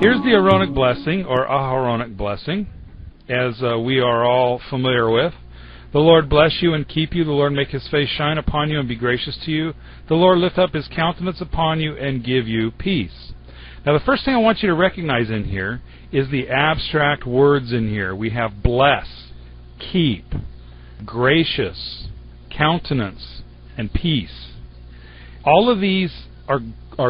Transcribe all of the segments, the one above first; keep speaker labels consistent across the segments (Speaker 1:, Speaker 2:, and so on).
Speaker 1: Here's the Aaronic blessing, or Aharonic blessing, as we are all familiar with. The Lord bless you and keep you. The Lord make his face shine upon you and be gracious to you. The Lord lift up his countenance upon you and give you peace. Now, the first thing I want you to recognize in here is the abstract words in here. We have bless, keep, gracious, countenance, and peace. All of these are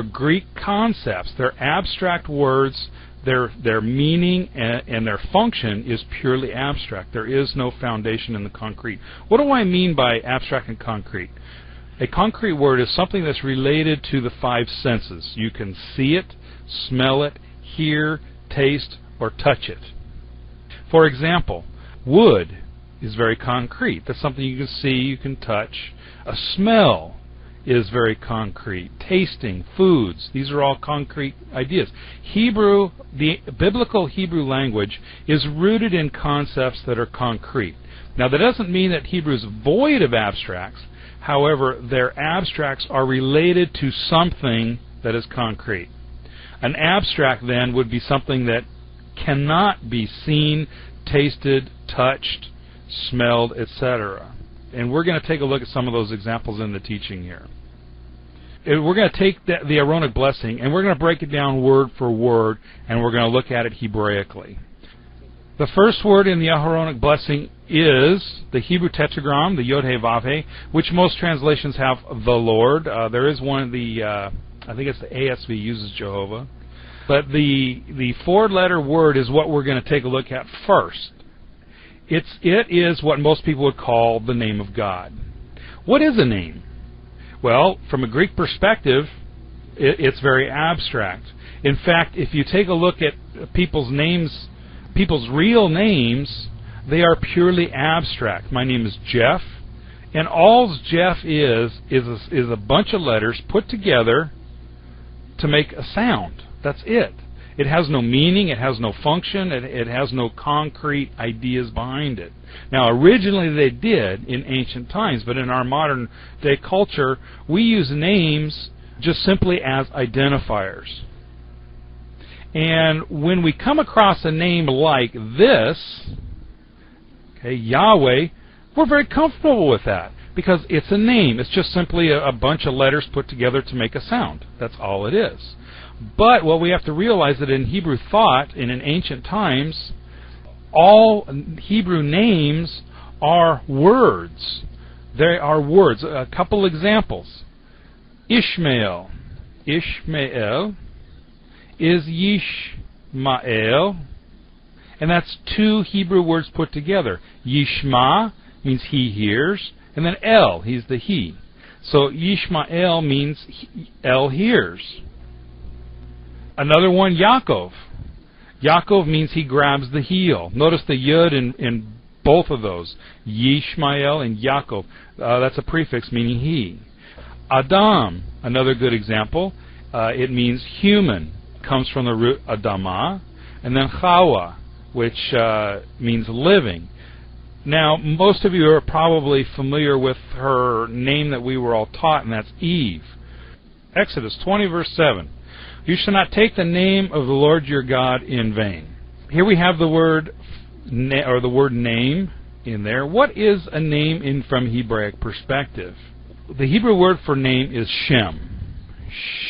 Speaker 1: Greek concepts. They're abstract words. Their meaning and their function is purely abstract. There is no foundation in the concrete. What do I mean by abstract and concrete? A concrete word is something that's related to the five senses. You can see it, smell it, hear, taste, or touch it. For example, wood is very concrete. That's something you can see, you can touch. A smell is very concrete. Tasting, foods, these are all concrete ideas. Hebrew, the biblical Hebrew language is rooted in concepts that are concrete. Now, that doesn't mean that Hebrew is void of abstracts. However, their abstracts are related to something that is concrete. An abstract, then, would be something that cannot be seen, tasted, touched, smelled, etc. And we're going to take a look at some of those examples in the teaching here. We're going to take the Aaronic blessing, and we're going to break it down word for word, and we're going to look at it Hebraically. The first word in the Aaronic blessing is the Hebrew tetragram, the Yod He Vav He, which most translations have the Lord. There is one of the, I think it's the ASV uses Jehovah. But the four-letter word is what we're going to take a look at first. It is what most people would call the name of God. What is a name? Well, from a Greek perspective, it's very abstract. In fact, if you take a look at people's names, people's real names, they are purely abstract. My name is Jeff, and all Jeff is a bunch of letters put together to make a sound. That's it. It has no meaning, it has no function, it has no concrete ideas behind it. Now, originally they did in ancient times, but in our modern day culture, we use names just simply as identifiers. And when we come across a name like this, okay, Yahweh, we're very comfortable with that because it's a name. It's just simply a bunch of letters put together to make a sound. That's all it is. But what we have to realize that in Hebrew thought, in ancient times, all Hebrew names are words. They are words. A couple examples. Ishmael. Ishmael is Yishmael, and that's two Hebrew words put together. Yishma means he hears, and then El, he's the he. So Yishmael means El hears. Another one, Yaakov. Yaakov means he grabs the heel. Notice the yud in both of those. Yishmael and Yaakov. That's a prefix meaning he. Adam, another good example. It means human. Comes from the root Adamah. And then Chawa, which means living. Now, most of you are probably familiar with her name that we were all taught, and that's Eve. Exodus 20, verse 7. You shall not take the name of the Lord your God in vain. Here we have the word name in there. What is a name from Hebraic perspective? The Hebrew word for name is Shem.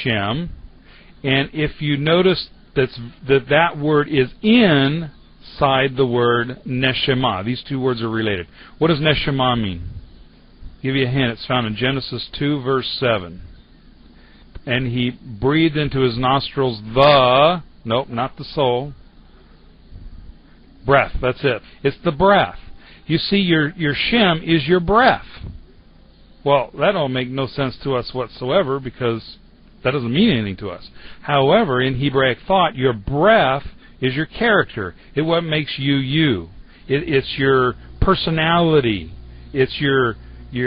Speaker 1: Shem. And if you notice that word is inside the word Neshama. These two words are related. What does Neshama mean? I'll give you a hint. It's found in Genesis 2, verse 7. And he breathed into his nostrils not the soul, breath. That's it. It's the breath. You see, your Shem is your breath. Well, that don't make no sense to us whatsoever because that doesn't mean anything to us. However, in Hebraic thought, your breath is your character. It's what makes you you. It's your personality. It's your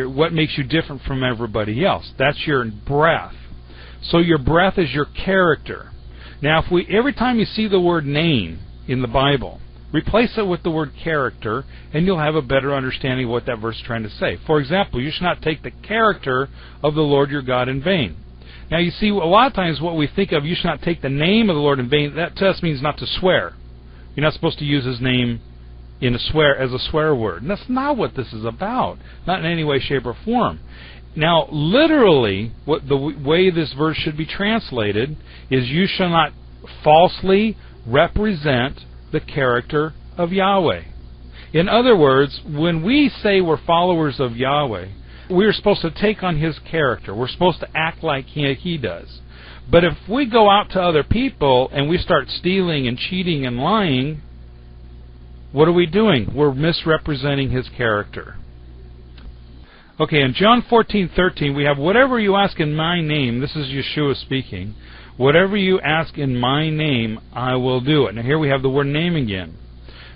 Speaker 1: what makes you different from everybody else. That's your breath. So your breath is your character. Now, every time you see the word name in the Bible, replace it with the word character, and you'll have a better understanding of what that verse is trying to say. For example, you should not take the character of the Lord your God in vain. Now you see, a lot of times what we think of, you should not take the name of the Lord in vain, that to us means not to swear. You're not supposed to use His name as a swear word. And that's not what this is about. Not in any way, shape, or form. Now, literally, what the way this verse should be translated is, you shall not falsely represent the character of Yahweh. In other words, when we say we're followers of Yahweh, we're supposed to take on His character. We're supposed to act like He does. But if we go out to other people and we start stealing and cheating and lying, what are we doing? We're misrepresenting His character. Okay, in John 14:13, we have, whatever you ask in my name, this is Yeshua speaking, whatever you ask in my name, I will do it. Now here we have the word name again.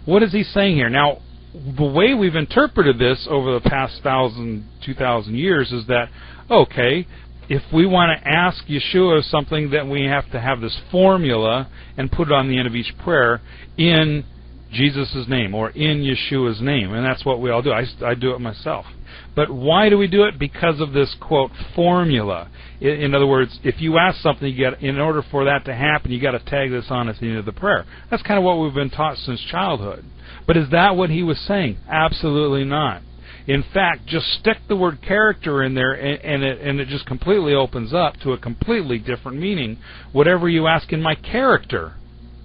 Speaker 1: What is He saying here? Now, the way we've interpreted this over the past 2,000 years is that, okay, if we want to ask Yeshua something, then we have to have this formula and put it on the end of each prayer in Jesus' name or in Yeshua's name. And that's what we all do. I do it myself. But why do we do it? Because of this, quote, formula. In other words, if you ask something, in order for that to happen, you got to tag this on at the end of the prayer. That's kind of what we've been taught since childhood. But is that what he was saying? Absolutely not. In fact, just stick the word character in there, and it just completely opens up to a completely different meaning. Whatever you ask in my character,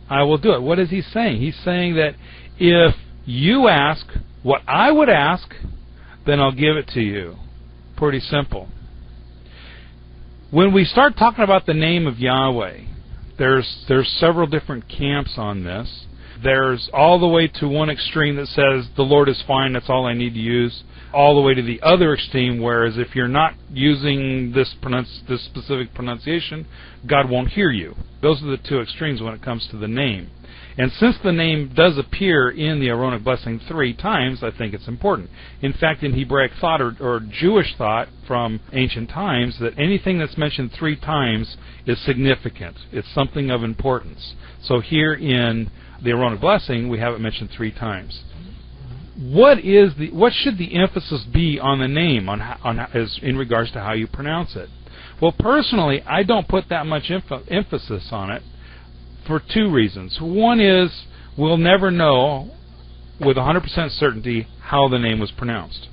Speaker 1: I will do it. What is he saying? He's saying that if you ask what I would ask, then I'll give it to you. Pretty simple. When we start talking about the name of Yahweh, there's several different camps on this. There's all the way to one extreme that says the Lord is fine, that's all I need to use, all the way to the other extreme, whereas if you're not using this specific pronunciation, God won't hear you. Those are the two extremes when it comes to the name. And since the name does appear in the Aaronic blessing 3 times, I think it's important. In fact, in Hebraic thought or Jewish thought from ancient times, that anything that's mentioned 3 times is significant. It's something of importance. So here in the Aaronic blessing, we have it mentioned 3 times. What should the emphasis be on the name as in regards to how you pronounce it? Well, personally, I don't put that much emphasis on it for 2 reasons. One is, we'll never know with 100% certainty how the name was pronounced.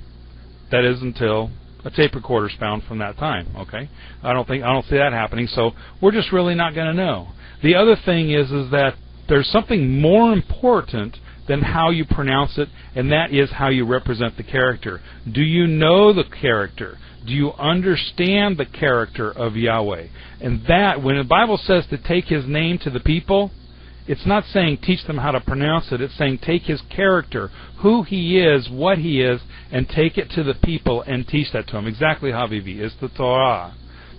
Speaker 1: That is until a tape recorder is found from that time. Okay, I don't see that happening. So we're just really not going to know. The other thing is that there's something more important than how you pronounce it, and that is how you represent the character. Do you know the character? Do you understand the character of Yahweh? And that, when the Bible says to take His name to the people, it's not saying teach them how to pronounce it. It's saying take His character, who He is, what He is, and take it to the people and teach that to them. Exactly, Havivi. It's the Torah.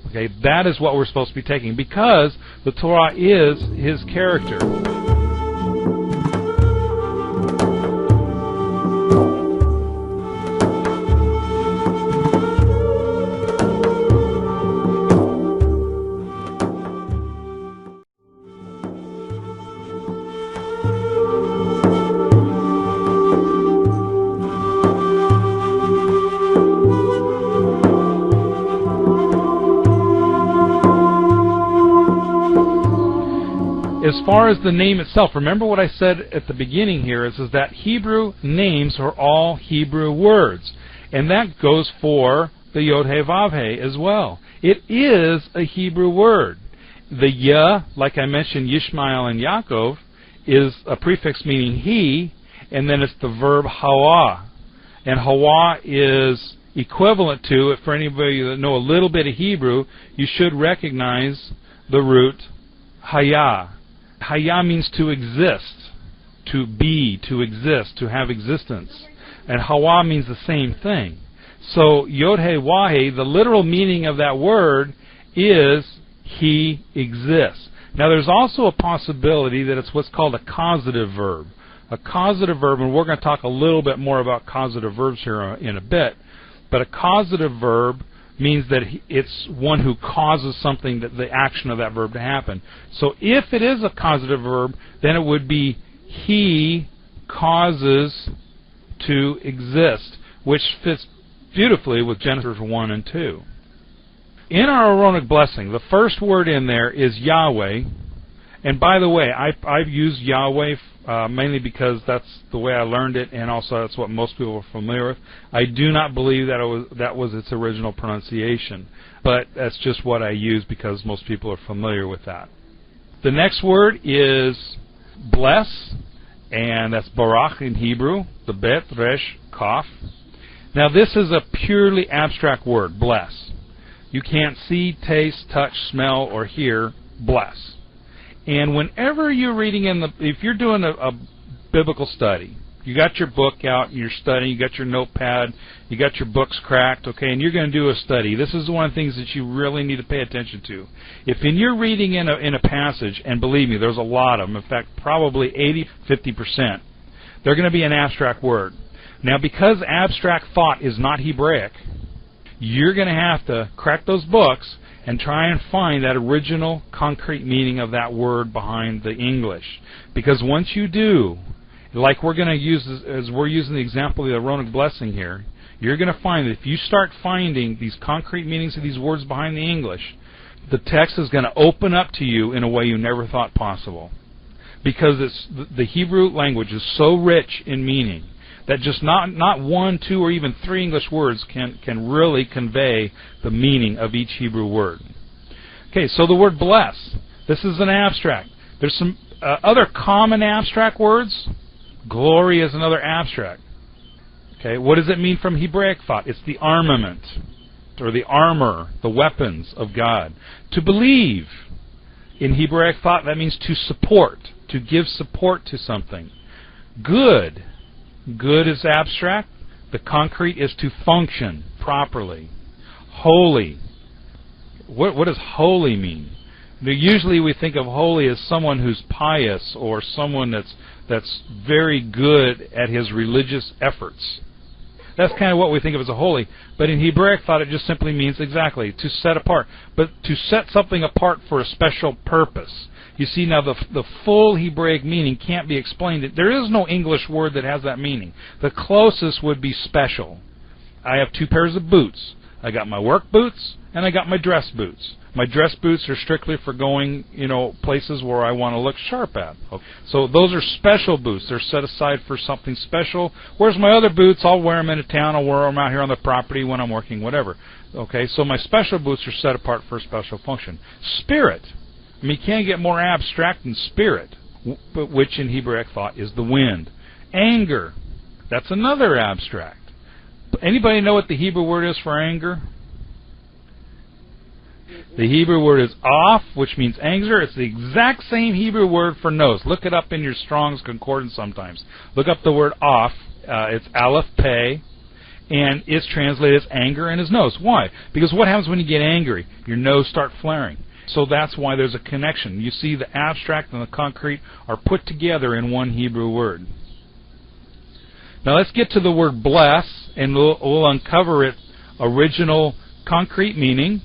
Speaker 1: Okay, that is what we're supposed to be taking, because the Torah is His character. As far as the name itself, remember what I said at the beginning here is that Hebrew names are all Hebrew words. And that goes for the Yod-Heh-Vav-Heh as well. It is a Hebrew word. The Yah, like I mentioned, Yishmael and Yaakov, is a prefix meaning he, and then it's the verb Hawa. And Hawa is equivalent to, for anybody that know a little bit of Hebrew, you should recognize the root Hayah. Hayah means to exist, to be, to exist, to have existence. And Hawa means the same thing. So Yod-Heh-Wah-Heh, the literal meaning of that word is He exists. Now there's also a possibility that it's what's called a causative verb. A causative verb, and we're going to talk a little bit more about causative verbs here in a bit, but a causative verb means that it's one who causes something, that the action of that verb to happen. So if it is a causative verb, then it would be He causes to exist, which fits beautifully with Genesis 1 and 2. In our Aaronic blessing, the first word in there is Yahweh. And by the way, I've used Yahweh mainly because that's the way I learned it, and also that's what most people are familiar with. I do not believe that was its original pronunciation, but that's just what I use because most people are familiar with that. The next word is bless, and that's Barak in Hebrew, the Bet, Resh, Kaf. Now this is a purely abstract word, bless. You can't see, taste, touch, smell, or hear, bless. And whenever you're reading if you're doing a biblical study, you got your book out, you're studying, you got your notepad, you got your books cracked, okay, and you're going to do a study. This is one of the things that you really need to pay attention to. If you're reading in a passage, and believe me, there's a lot of them, in fact, probably 80-50%, they're going to be an abstract word. Now, because abstract thought is not Hebraic, you're going to have to crack those books and try and find that original concrete meaning of that word behind the English. Because once you do, like we're going to use as we're using the example of the Aaronic blessing here, you're going to find that if you start finding these concrete meanings of these words behind the English, the text is going to open up to you in a way you never thought possible. Because the Hebrew language is so rich in meaning that just not one, two, or even three English words can really convey the meaning of each Hebrew word. Okay, so the word bless. This is an abstract. There's some other common abstract words. Glory is another abstract. Okay, what does it mean from Hebraic thought? It's the armament, or the armor, the weapons of God. To believe, in Hebraic thought, that means to support, to give support to something. Good. Good is abstract. The concrete is to function properly. Holy. What does holy mean? Usually we think of holy as someone who's pious or someone that's very good at his religious efforts. That's kind of what we think of as a holy. But in Hebraic thought, it just simply means exactly to set apart. But to set something apart for a special purpose. You see, now the full Hebraic meaning can't be explained. There is no English word that has that meaning. The closest would be special. I have two pairs of boots. I got my work boots and I got my dress boots. My dress boots are strictly for going, places where I want to look sharp at. Okay. So those are special boots. They're set aside for something special. Whereas my other boots, I'll wear them into town. I'll wear them out here on the property when I'm working, whatever. Okay, so my special boots are set apart for a special function. Spirit. I mean, you can't get more abstract than spirit, which in Hebraic thought is the wind. Anger, that's another abstract. Anybody know what the Hebrew word is for anger? The Hebrew word is off, which means anger. It's the exact same Hebrew word for nose. Look it up in your Strong's Concordance sometimes. Look up the word off. It's aleph pei, and it's translated as anger in his nose. Why? Because what happens when you get angry? Your nose starts flaring. So that's why there's a connection. You see, the abstract and the concrete are put together in one Hebrew word. Now let's get to the word bless, and we'll uncover its original concrete meaning.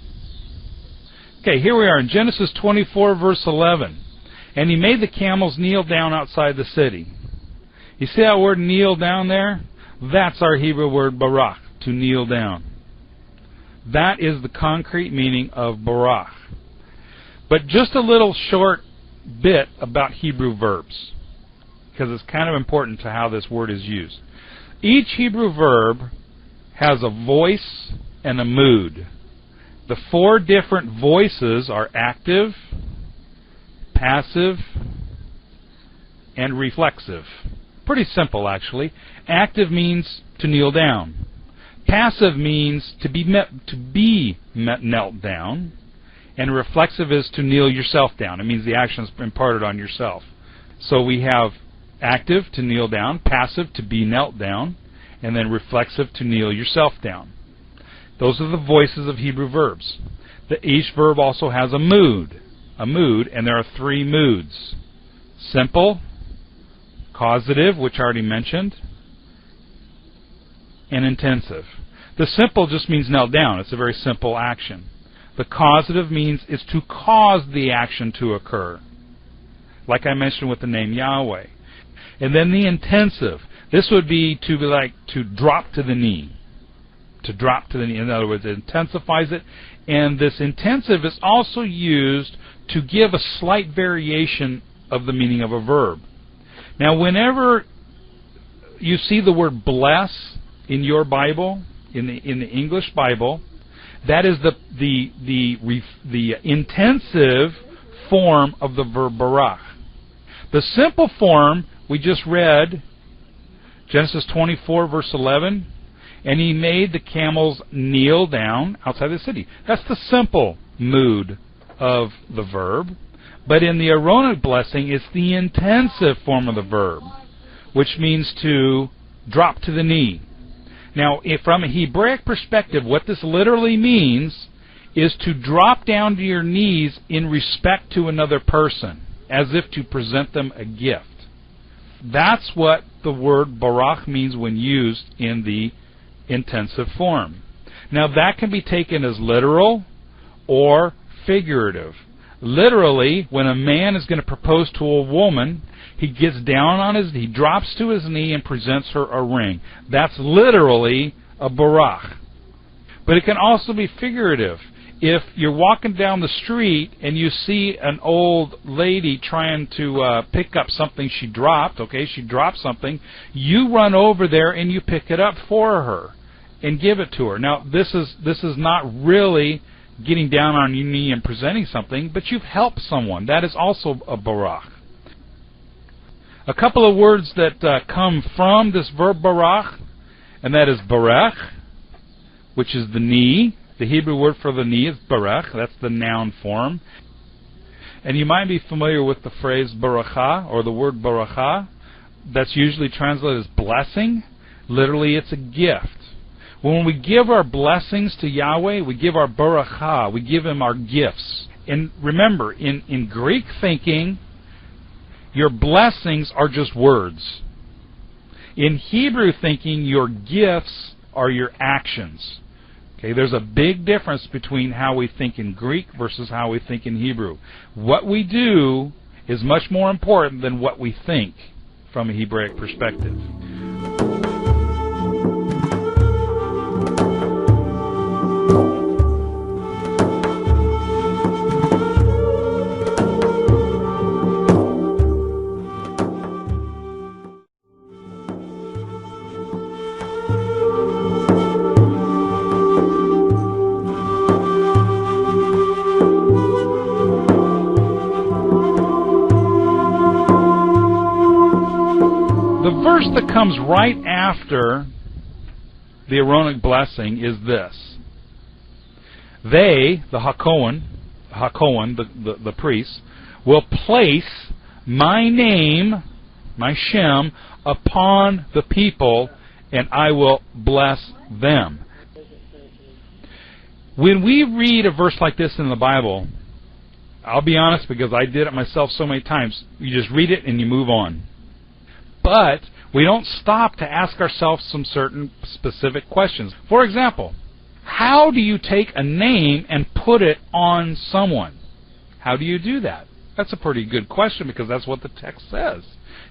Speaker 1: Okay, here we are in Genesis 24, verse 11. And he made the camels kneel down outside the city. You see that word kneel down there? That's our Hebrew word barak, to kneel down. That is the concrete meaning of barak. But just a little short bit about Hebrew verbs, because it's kind of important to how this word is used. Each Hebrew verb has a voice and a mood. The four different voices are active, passive, and reflexive. Pretty simple, actually. Active means to kneel down. Passive means to be knelt down. And reflexive is to kneel yourself down. It means the action is imparted on yourself. So we have active, to kneel down, passive, to be knelt down, and then reflexive, to kneel yourself down. Those are the voices of Hebrew verbs. Each verb also has a mood, and there are three moods. Simple, causative, which I already mentioned, and intensive. The simple just means knelt down. It's a very simple action. The causative means it's to cause the action to occur, like I mentioned with the name Yahweh. And then the intensive. This would be to drop to the knee. To drop to the knee. In other words, it intensifies it. And this intensive is also used to give a slight variation of the meaning of a verb. Now, whenever you see the word bless in your Bible, in the English Bible, that is the intensive form of the verb barach. The simple form we just read, Genesis 24 verse 11, and he made the camels kneel down outside the city. That's the simple mood of the verb. But in the Aaronic blessing, it's the intensive form of the verb, which means to drop to the knee. Now, from a Hebraic perspective, what this literally means is to drop down to your knees in respect to another person, as if to present them a gift. That's what the word barach means when used in the intensive form. Now, that can be taken as literal or figurative. Literally, when a man is going to propose to a woman, he gets down on he drops to his knee and presents her a ring. That's literally a barach. But it can also be figurative. If you're walking down the street and you see an old lady trying to pick up something she dropped, she dropped something, you run over there and you pick it up for her and give it to her. Now, this is not really getting down on your knee and presenting something, but you've helped someone. That is also a barach. A couple of words that come from this verb barach, and that is barech, which is the knee. The Hebrew word for the knee is barech. That's the noun form. And you might be familiar with the phrase baracha, or the word baracha. That's usually translated as blessing. Literally, it's a gift. When we give our blessings to Yahweh, we give our baracha, we give Him our gifts. And remember, in Greek thinking, your blessings are just words. In Hebrew thinking, your gifts are your actions. There's a big difference between how we think in Greek versus how we think in Hebrew. What we do is much more important than what we think from a Hebraic perspective. The verse that comes right after the Aaronic blessing is this. They, the Hakohen, the priests, will place my name, my Shem, upon the people, and I will bless them. When we read a verse like this in the Bible, I'll be honest, because I did it myself so many times, you just read it and you move on. But we don't stop to ask ourselves some certain specific questions. For example, how do you take a name and put it on someone? How do you do that? That's a pretty good question, because that's what the text says.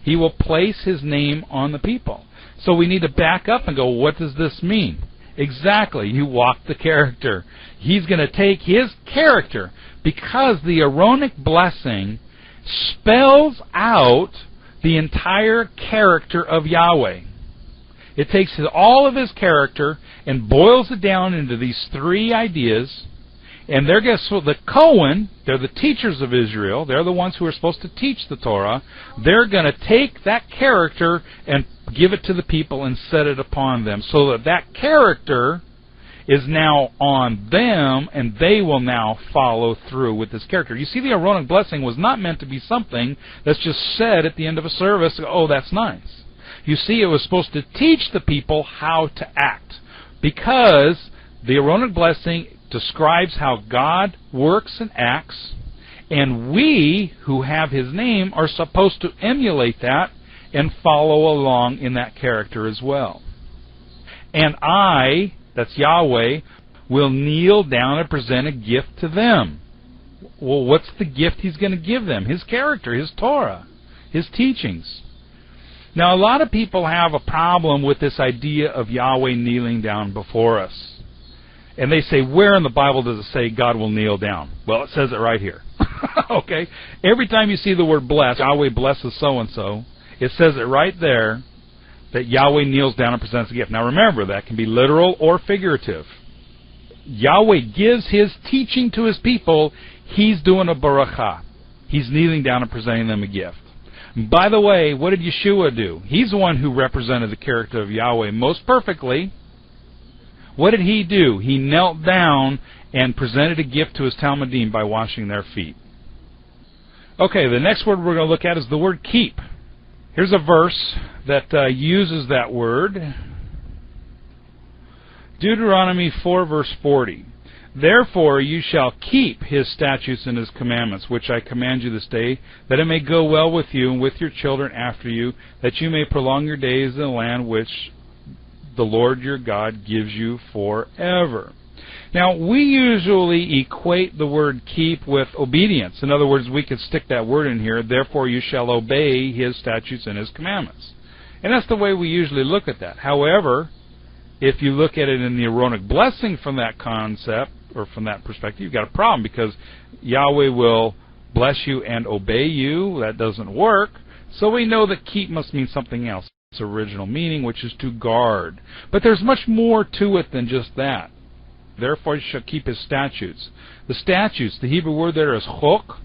Speaker 1: He will place His name on the people. So we need to back up and go, what does this mean? Exactly, you walk the character. He's going to take His character, because the Aaronic blessing spells out the entire character of Yahweh. It takes all of His character and boils it down into these three ideas. And the Kohen, they're the teachers of Israel. They're the ones who are supposed to teach the Torah. They're going to take that character and give it to the people and set it upon them, so that that character is now on them, and they will now follow through with this character. You see, the Aaronic blessing was not meant to be something that's just said at the end of a service, oh, that's nice. You see, it was supposed to teach the people how to act, because the Aaronic blessing describes how God works and acts, and we, who have His name, are supposed to emulate that and follow along in that character as well. And I, that's Yahweh, will kneel down and present a gift to them. Well, what's the gift He's going to give them? His character, His Torah, His teachings. Now, a lot of people have a problem with this idea of Yahweh kneeling down before us. And they say, where in the Bible does it say God will kneel down? Well, it says it right here. Okay? Every time you see the word bless, Yahweh blesses so-and-so, it says it right there that Yahweh kneels down and presents a gift. Now remember, that can be literal or figurative. Yahweh gives His teaching to His people. He's doing a barakah. He's kneeling down and presenting them a gift. By the way, what did Yeshua do? He's the one who represented the character of Yahweh most perfectly. What did He do? He knelt down and presented a gift to His Talmudim by washing their feet. Okay, the next word we're going to look at is the word keep. Here's a verse that uses that word. Deuteronomy 4, verse 40. Therefore you shall keep His statutes and His commandments, which I command you this day, that it may go well with you and with your children after you, that you may prolong your days in the land which the Lord your God gives you forever. Now, we usually equate the word keep with obedience. In other words, we could stick that word in here, therefore you shall obey His statutes and His commandments. And that's the way we usually look at that. However, if you look at it in the Aaronic blessing from that concept, or from that perspective, you've got a problem, because Yahweh will bless you and obey you. That doesn't work. So we know that keep must mean something else. Its original meaning, which is to guard. But there's much more to it than just that. Therefore you shall keep His statutes. The statutes, the Hebrew word there is chok,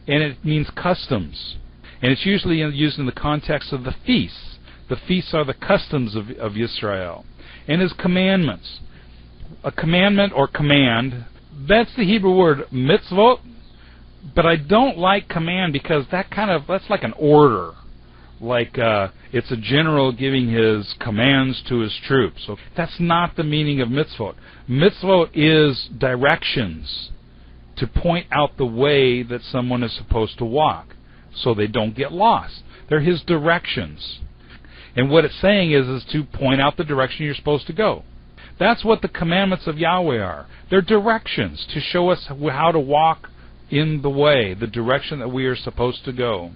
Speaker 1: and it means customs. And it's usually used in the context of the feasts. The feasts are the customs of Israel. And His commandments. A commandment or command, that's the Hebrew word mitzvot, but I don't like command because that's like an order. Like it's a general giving his commands to his troops. So that's not the meaning of mitzvot. Mitzvot is directions to point out the way that someone is supposed to walk so they don't get lost. They're His directions. And what it's saying is to point out the direction you're supposed to go. That's what the commandments of Yahweh are. They're directions to show us how to walk in the way, the direction that we are supposed to go.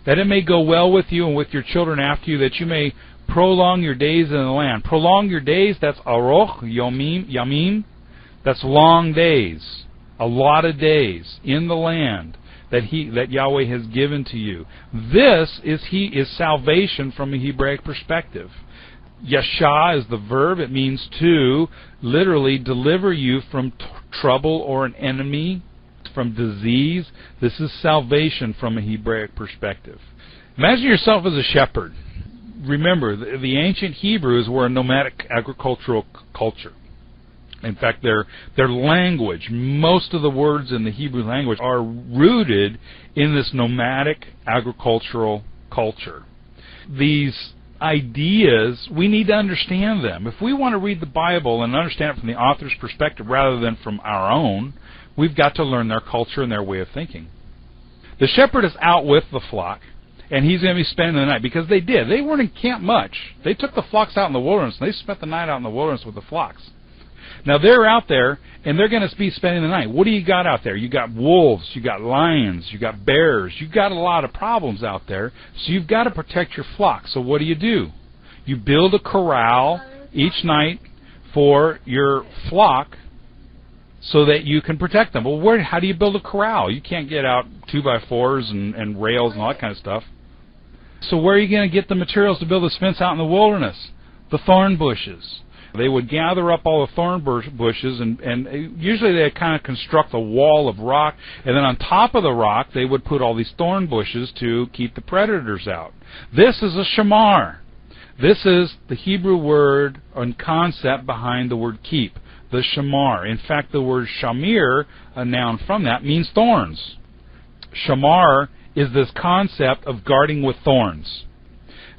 Speaker 1: That it may go well with you and with your children after you, that you may prolong your days in the land. Prolong your days, that's aroch, yamim. That's long days, a lot of days in the land that Yahweh has given to you. This is salvation from a Hebraic perspective. Yasha is the verb. It means to literally deliver you from trouble or an enemy, from disease. This is salvation from a Hebraic perspective. Imagine yourself as a shepherd. Remember, the ancient Hebrews were a nomadic agricultural culture. In fact, their language, most of the words in the Hebrew language are rooted in this nomadic agricultural culture. These ideas, we need to understand them. If we want to read the Bible and understand it from the author's perspective rather than from our own, we've got to learn their culture and their way of thinking. The shepherd is out with the flock, and he's going to be spending the night, because they did. They weren't in camp much. They took the flocks out in the wilderness, and they spent the night out in the wilderness with the flocks. Now they're out there, and they're going to be spending the night. What do you got out there? You got wolves, you got lions, you got bears, you got a lot of problems out there, so you've got to protect your flock. So what do? You build a corral each night for your flock so that you can protect them. Well, how do you build a corral? You can't get out 2x4s and rails and all that kind of stuff. So where are you going to get the materials to build this fence out in the wilderness? The thorn bushes. They would gather up all the thorn bushes, and usually they kind of construct a wall of rock, and then on top of the rock they would put all these thorn bushes to keep the predators out. This is a shamar. This is the Hebrew word and concept behind the word keep, the shamar. In fact, the word shamir, a noun from that, means thorns. Shamar is this concept of guarding with thorns.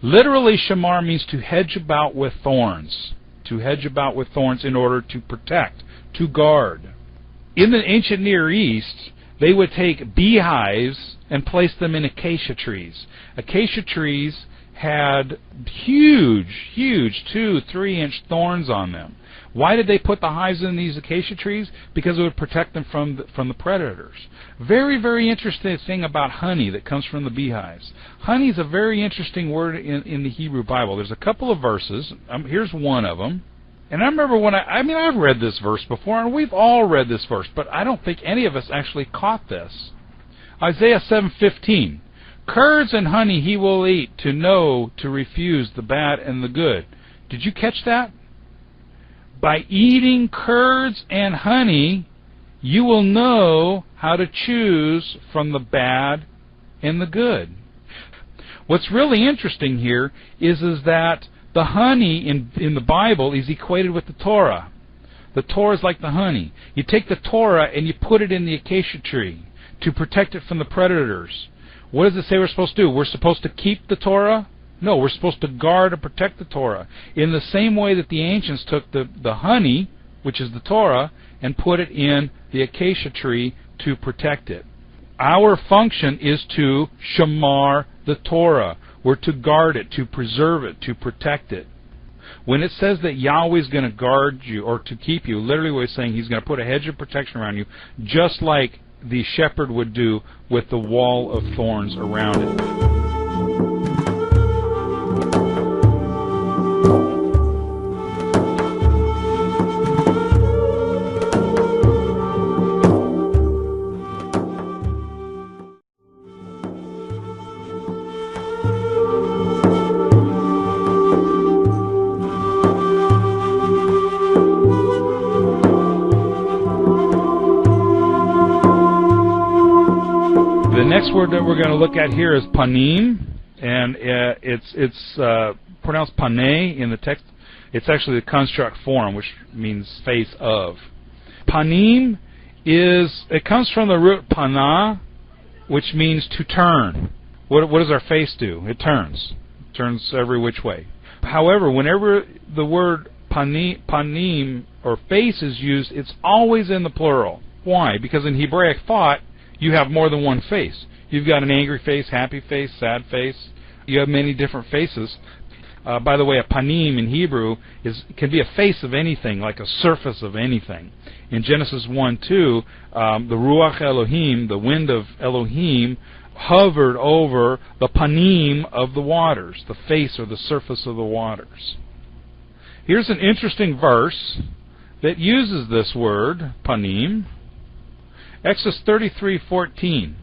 Speaker 1: Literally, shamar means to hedge about with thorns. To hedge about with thorns in order to protect, to guard. In the ancient Near East, they would take beehives and place them in acacia trees. Acacia trees had huge, 2-3-inch thorns on them. Why did they put the hives in these acacia trees? Because it would protect them from the predators. Very, very interesting thing about honey that comes from the beehives. Honey is a very interesting word in the Hebrew Bible. There's a couple of verses. Here's one of them. And I remember when I've read this verse before, and we've all read this verse, but I don't think any of us actually caught this. Isaiah 7:15. Curds and honey he will eat, to know to refuse the bad and the good. Did you catch that? By eating curds and honey, you will know how to choose from the bad and the good. What's really interesting here is that the honey in the Bible is equated with the Torah. The Torah is like the honey. You take the Torah and you put it in the acacia tree to protect it from the predators. What does it say we're supposed to do? We're supposed to keep the Torah? No, we're supposed to guard and protect the Torah. In the same way that the ancients took the honey, which is the Torah, and put it in the acacia tree to protect it. Our function is to shamar the Torah. We're to guard it, to preserve it, to protect it. When it says that Yahweh is going to guard you or to keep you, literally what it's saying, He's going to put a hedge of protection around you, just like the shepherd would do with the wall of thorns around it. The next word that we're going to look at here is panim, and it's pronounced pane in the text. It's actually the construct form, which means face of. Panim it comes from the root pana, which means to turn. What does our face do? It turns. It turns every which way. However, whenever the word panim or face is used, it's always in the plural. Why? Because in Hebraic thought, you have more than one face. You've got an angry face, happy face, sad face. You have many different faces. By the way, a panim in Hebrew can be a face of anything, like a surface of anything. In Genesis 1:2, the Ruach Elohim, the wind of Elohim, hovered over the panim of the waters, the face or the surface of the waters. Here's an interesting verse that uses this word, panim. Exodus 33:14.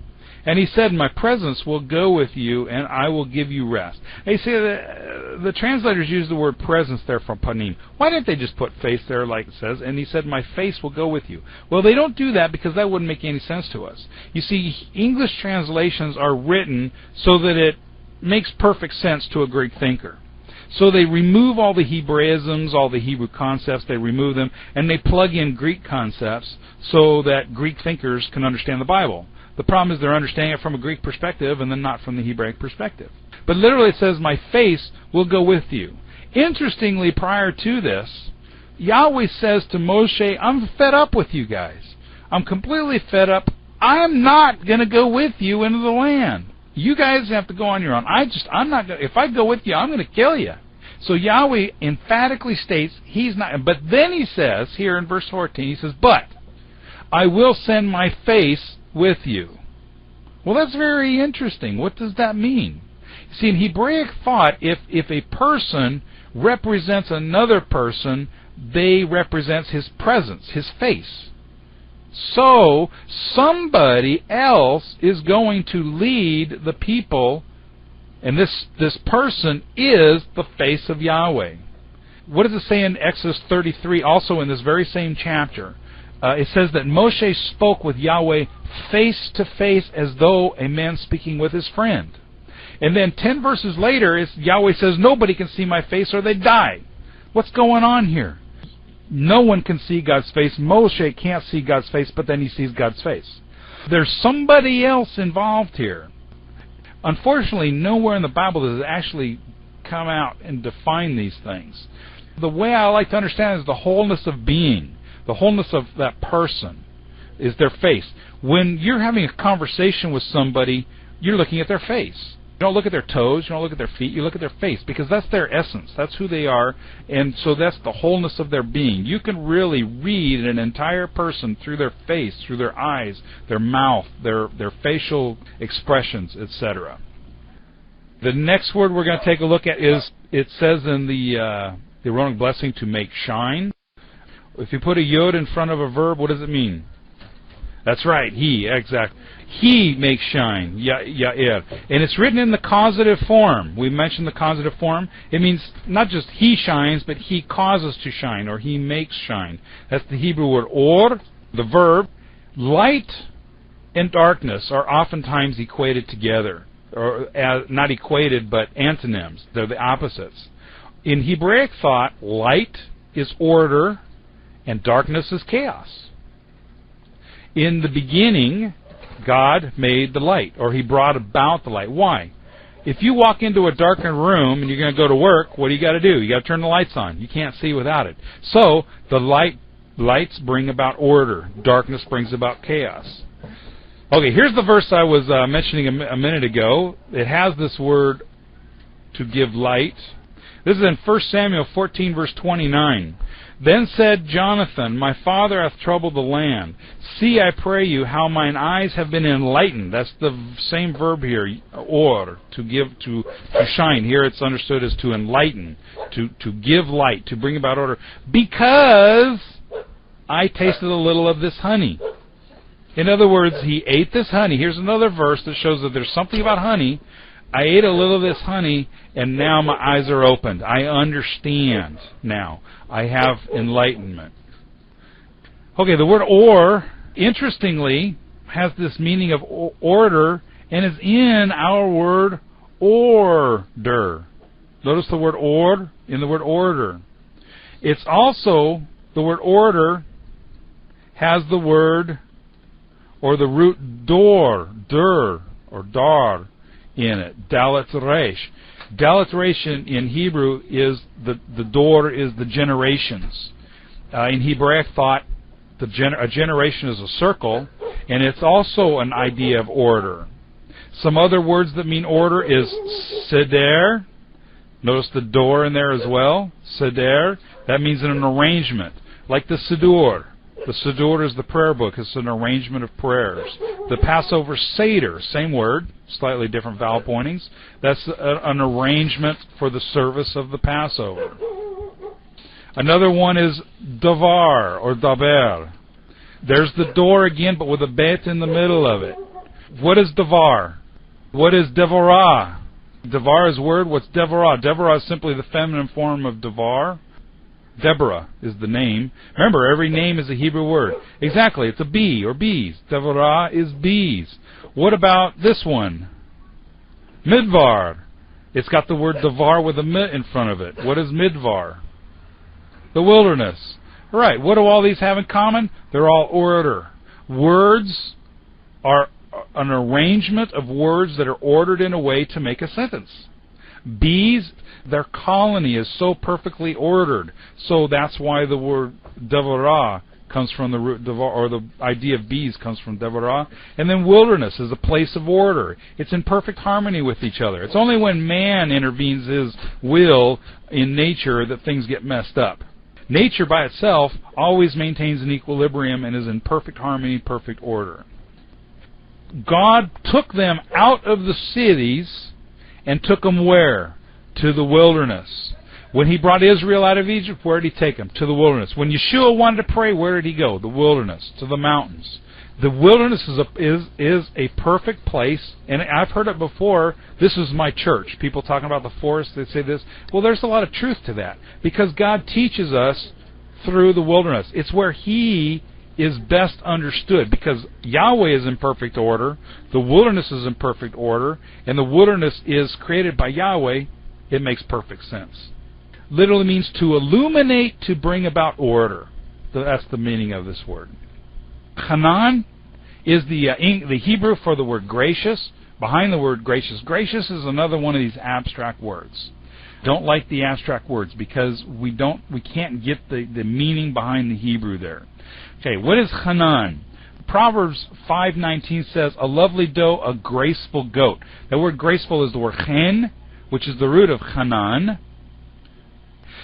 Speaker 1: And he said, my presence will go with you, and I will give you rest. And you see, the translators use the word presence there from panim. Why didn't they just put face there like it says? And he said, my face will go with you. Well, they don't do that because that wouldn't make any sense to us. You see, English translations are written so that it makes perfect sense to a Greek thinker. So they remove all the Hebraisms, all the Hebrew concepts, they remove them, and they plug in Greek concepts so that Greek thinkers can understand the Bible. The problem is they're understanding it from a Greek perspective and then not from the Hebraic perspective. But literally it says, my face will go with you. Interestingly, prior to this, Yahweh says to Moshe, I'm fed up with you guys. I'm completely fed up. I'm not going to go with you into the land. You guys have to go on your own. I'm not going. If I go with you, I'm going to kill you. So Yahweh emphatically states He's not. But then He says here in verse 14, He says, but I will send my face with you. Well, that's very interesting. What does that mean? See, in Hebraic thought, if a person represents another person, they represent his presence, his face. So somebody else is going to lead the people, and this person is the face of Yahweh. What does it say in Exodus 33, also in this very same chapter? It says that Moshe spoke with Yahweh face to face as though a man speaking with his friend. And then 10 verses later, Yahweh says, nobody can see my face or they die. What's going on here? No one can see God's face. Moshe can't see God's face, but then he sees God's face. There's somebody else involved here. Unfortunately, nowhere in the Bible does it actually come out and define these things. The way I like to understand is the wholeness of being. The wholeness of that person is their face. When you're having a conversation with somebody, you're looking at their face. You don't look at their toes, you don't look at their feet, you look at their face, because that's their essence. That's who they are, and so that's the wholeness of their being. You can really read an entire person through their face, through their eyes, their mouth, their facial expressions, etc. The next word we're going to take a look at is, it says in the Aaronic blessing, to make shine. If you put a yod in front of a verb, what does it mean? That's right, he, exactly. He makes shine, ya'ir. And it's written in the causative form. We mentioned the causative form. It means not just he shines, but he causes to shine, or he makes shine. That's the Hebrew word or, the verb. Light and darkness are oftentimes equated together. Or not equated, but antonyms. They're the opposites. In Hebraic thought, light is order, and darkness is chaos. In the beginning, God made the light, or He brought about the light. Why? If you walk into a darkened room and you're going to go to work, what do you got to do? You got to turn the lights on. You can't see without it. So the lights bring about order. Darkness brings about chaos. Okay, here's the verse I was mentioning a minute ago. It has this word, to give light. This is in 1 Samuel 14, verse 29. Then said Jonathan, my father hath troubled the land. See, I pray you, how mine eyes have been enlightened. That's the same verb here, or, to give, to shine. Here it's understood as to enlighten, to give light, to bring about order. Because I tasted a little of this honey. In other words, he ate this honey. Here's another verse that shows that there's something about honey. I ate a little of this honey, and now my eyes are opened. I understand now. I have enlightenment. Okay, the word or, interestingly, has this meaning of order, and is in our word order. Notice the word or in the word order. It's also, the word order has the word, or the root dor, or dar, in it. Dalet resh. Dalet resh in Hebrew is the door is the generations. In Hebraic thought, a generation is a circle, and it's also an idea of order. Some other words that mean order is seder. Notice the door in there as well. Seder. That means an arrangement, like the Siddur. The Siddur is the prayer book. It's an arrangement of prayers. The Passover Seder, same word, slightly different vowel pointings. That's an arrangement for the service of the Passover. Another one is davar, or daber. There's the door again, but with a bet in the middle of it. What is davar? What is devorah? Devar is word. What's devorah? Devorah is simply the feminine form of davar. Deborah is the name. Remember, every name is a Hebrew word. Exactly, it's a bee or bees. Devorah is bees. What about this one? Midvar. It's got the word davar with a mit in front of it. What is midvar? The wilderness. Right, what do all these have in common? They're all order. Words are an arrangement of words that are ordered in a way to make a sentence. Bees, their colony is so perfectly ordered. So that's why the word devorah comes from the root devar, or the idea of bees comes from devorah. And then wilderness is a place of order. It's in perfect harmony with each other. It's only when man intervenes his will in nature that things get messed up. Nature by itself always maintains an equilibrium and is in perfect harmony, perfect order. God took them out of the cities and took them where? To the wilderness. When He brought Israel out of Egypt, where did He take them? To the wilderness. When Yeshua wanted to pray, where did He go? The wilderness, to the mountains. The wilderness is a perfect place, and I've heard it before. This is my church. People talking about the forest, they say this. Well, there's a lot of truth to that, because God teaches us through the wilderness. It's where He is best understood, because Yahweh is in perfect order, the wilderness is in perfect order, and the wilderness is created by Yahweh. It makes perfect sense. Literally means to illuminate, to bring about order. That's the meaning of this word. Hanan is the Hebrew for the word gracious. Behind the word gracious, gracious is another one of these abstract words. Don't like the abstract words, because we can't get the meaning behind the Hebrew there. Okay, what is Hanan? Proverbs 5:19 says, a lovely doe, a graceful goat. The word graceful is the word chen, which is the root of Hanan.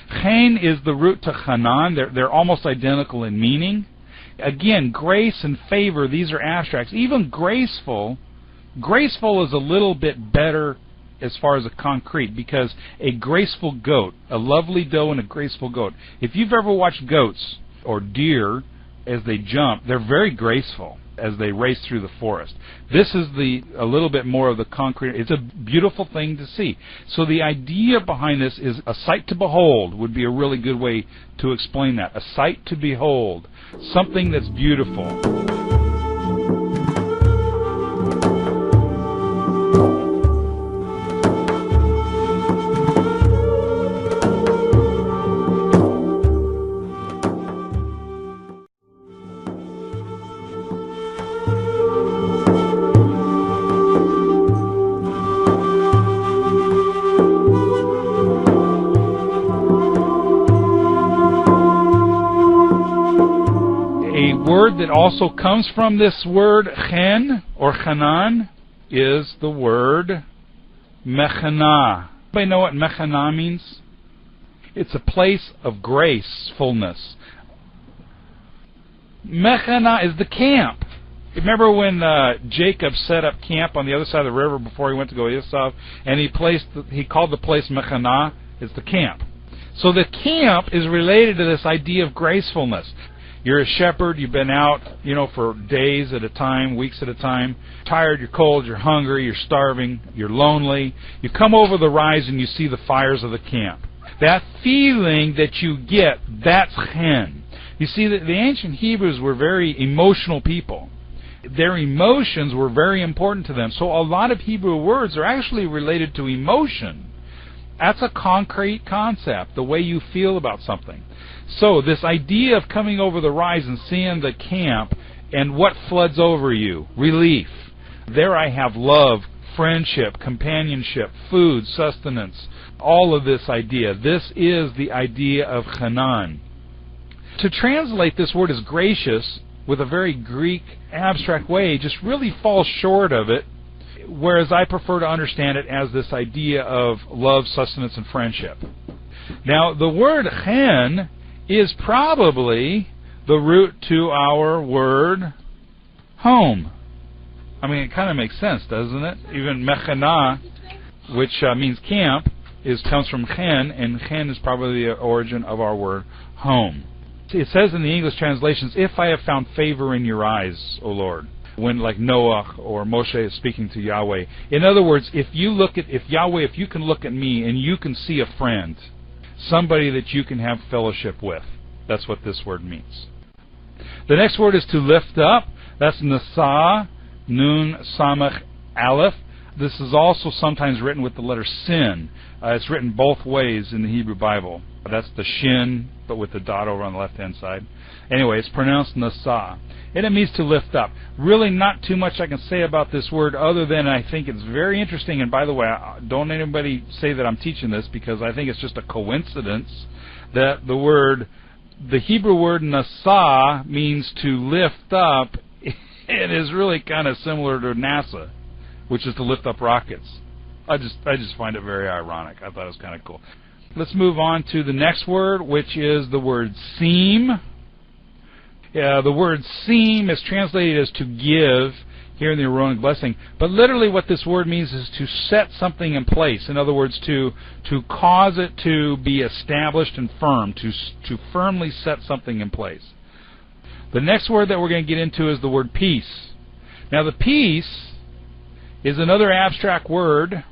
Speaker 1: Chen is the root to Hanan. They're almost identical in meaning. Again, grace and favor, these are abstracts. Even graceful is a little bit better as far as a concrete, because a graceful goat, a lovely doe and a graceful goat. If you've ever watched goats or deer as they jump, they're very graceful as they race through the forest. This is a little bit more of the concrete. It's a beautiful thing to see. So the idea behind this is a sight to behold would be a really good way to explain that. A sight to behold. Something that's beautiful. That also comes from this word chen or chanan is the word mechanah. Anybody know what mechanah means? It's a place of gracefulness. Mechanah is the camp. Remember when Jacob set up camp on the other side of the river before he went to go Esau, and he called the place Mechanah? It's the camp. So the camp is related to this idea of gracefulness. You're a shepherd, you've been out, for days at a time, weeks at a time. Tired, you're cold, you're hungry, you're starving, you're lonely. You come over the rise and you see the fires of the camp. That feeling that you get, that's chen. You see, the ancient Hebrews were very emotional people. Their emotions were very important to them. So a lot of Hebrew words are actually related to emotion. That's a concrete concept, the way you feel about something. So this idea of coming over the rise and seeing the camp and what floods over you, relief. There I have love, friendship, companionship, food, sustenance, all of this idea. This is the idea of Hanan. To translate this word as gracious with a very Greek abstract way just really falls short of it, whereas I prefer to understand it as this idea of love, sustenance, and friendship. Now, the word chen is probably the root to our word home. I mean, it kind of makes sense, doesn't it? Even mechanah, which means camp, comes from chen, and chen is probably the origin of our word home. It says in the English translations, if I have found favor in your eyes, O Lord, when like Noah or Moshe is speaking to Yahweh. In other words, if you can look at me and you can see a friend, somebody that you can have fellowship with. That's what this word means. The next word is to lift up. That's nasa, nun, samach, aleph. This is also sometimes written with the letter sin. It's written both ways in the Hebrew Bible. That's the shin, but with the dot over on the left-hand side. Anyway, it's pronounced nasa. And it means to lift up. Really not too much I can say about this word other than I think it's very interesting. And by the way, don't anybody say that I'm teaching this, because I think it's just a coincidence that the Hebrew word nasa means to lift up. It is really kind of similar to NASA, which is to lift up rockets. I just find it very ironic. I thought it was kind of cool. Let's move on to the next word, which is the word seem. The word seem is translated as to give here in the Aaronic blessing, but literally what this word means is to set something in place. In other words, to cause it to be established and firm, to firmly set something in place. The next word that we're going to get into is the word peace. Now the peace is another abstract word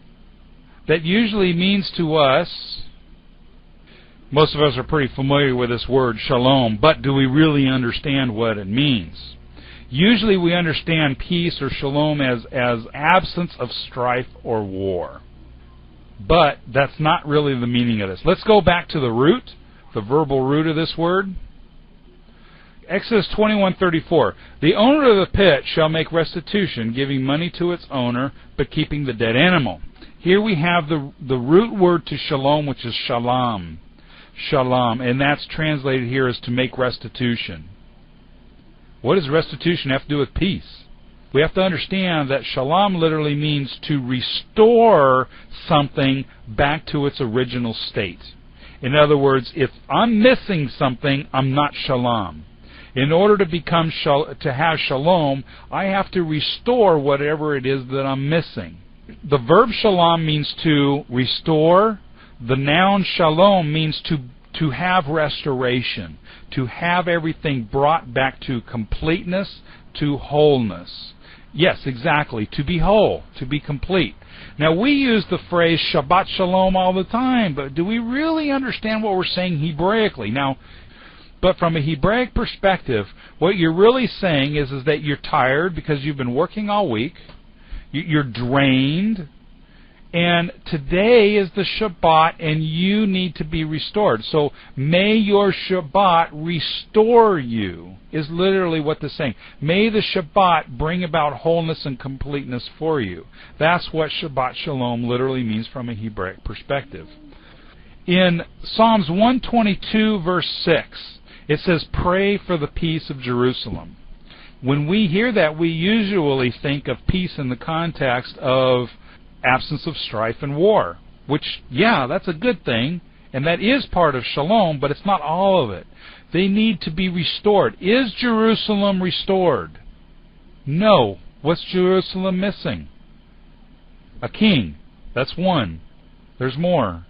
Speaker 1: that usually means to us, most of us are pretty familiar with this word, shalom, but do we really understand what it means? Usually we understand peace or shalom as absence of strife or war. But that's not really the meaning of this. Let's go back to the root, the verbal root of this word. Exodus 21:34. The owner of the pit shall make restitution, giving money to its owner, but keeping the dead animal. Here we have the root word to shalom, which is shalom. Shalom, and that's translated here as to make restitution. What does restitution have to do with peace? We have to understand that shalom literally means to restore something back to its original state. In other words, if I'm missing something, I'm not shalom. In order to have shalom, I have to restore whatever it is that I'm missing. The verb shalom means to restore. The noun shalom means to have restoration, to have everything brought back to completeness, to wholeness. Yes, exactly, to be whole, to be complete. Now, we use the phrase Shabbat Shalom all the time, but do we really understand what we're saying Hebraically? Now, but from a Hebraic perspective, what you're really saying is that you're tired because you've been working all week, you're drained, and today is the Shabbat, and you need to be restored. So, may your Shabbat restore you, is literally what this is saying. May the Shabbat bring about wholeness and completeness for you. That's what Shabbat Shalom literally means from a Hebraic perspective. In Psalms 122, verse 6, it says, pray for the peace of Jerusalem. When we hear that, we usually think of peace in the context of absence of strife and war, which, yeah, that's a good thing, and that is part of shalom, but it's not all of it. They need to be restored. Is Jerusalem restored? No. What's Jerusalem missing? A king. That's one. There's more.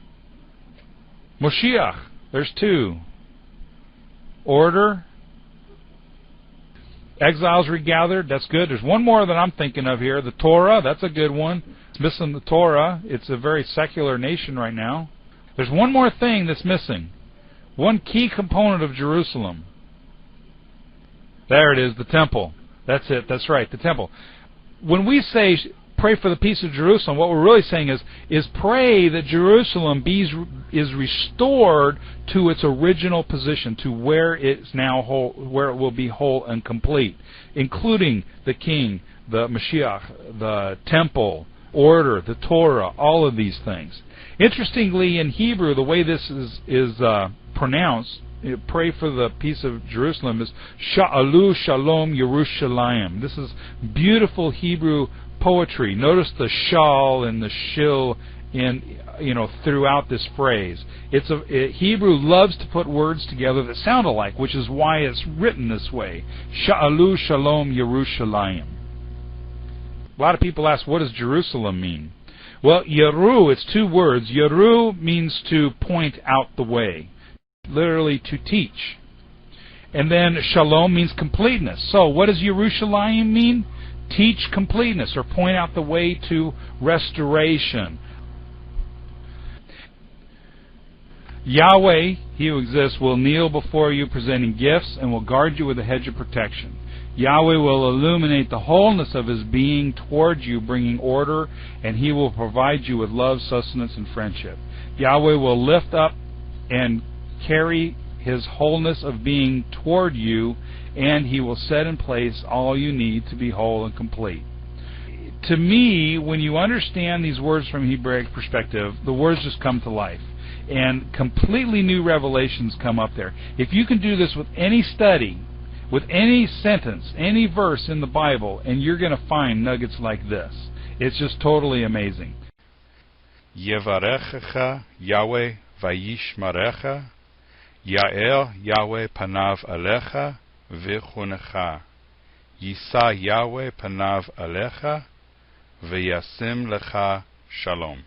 Speaker 1: Moshiach. There's two. Order. Exiles regathered. That's good. There's one more that I'm thinking of here. The Torah. That's a good one. It's missing the Torah. It's a very secular nation right now. There's one more thing that's missing. One key component of Jerusalem. There it is, the temple. That's it. That's right, the temple. When we say pray for the peace of Jerusalem, what we're really saying is pray that Jerusalem is restored to its original position, to where it's now whole, where it will be whole and complete, including the king, the Mashiach, the temple, order, the Torah, all of these things. Interestingly, in Hebrew, the way this is pronounced, pray for the peace of Jerusalem, is Sha'alu Shalom Yerushalayim. This is beautiful Hebrew poetry. Notice the shal and the shil throughout this phrase. Hebrew loves to put words together that sound alike, which is why it's written this way. Sha'alu Shalom Yerushalayim. A lot of people ask, what does Jerusalem mean? Well, Yeru, it's two words. Yeru means to point out the way, literally to teach. And then Shalom means completeness. So what does Yerushalayim mean? Teach completeness, or point out the way to restoration. Yahweh, He who exists, will kneel before you presenting gifts and will guard you with a hedge of protection. Yahweh will illuminate the wholeness of His being towards you, bringing order, and He will provide you with love, sustenance, and friendship. Yahweh will lift up and carry His wholeness of being toward you, and He will set in place all you need to be whole and complete. To me, when you understand these words from a Hebraic perspective, the words just come to life, and completely new revelations come up there. If you can do this with any study, with any sentence, any verse in the Bible, and you're going to find nuggets like this. It's just totally amazing.
Speaker 2: Yevarechecha Yahweh vayishmarecha, Ya'el Yahweh panav alecha v'chunecha, Yisa Yahweh panav alecha v'yasim lecha shalom.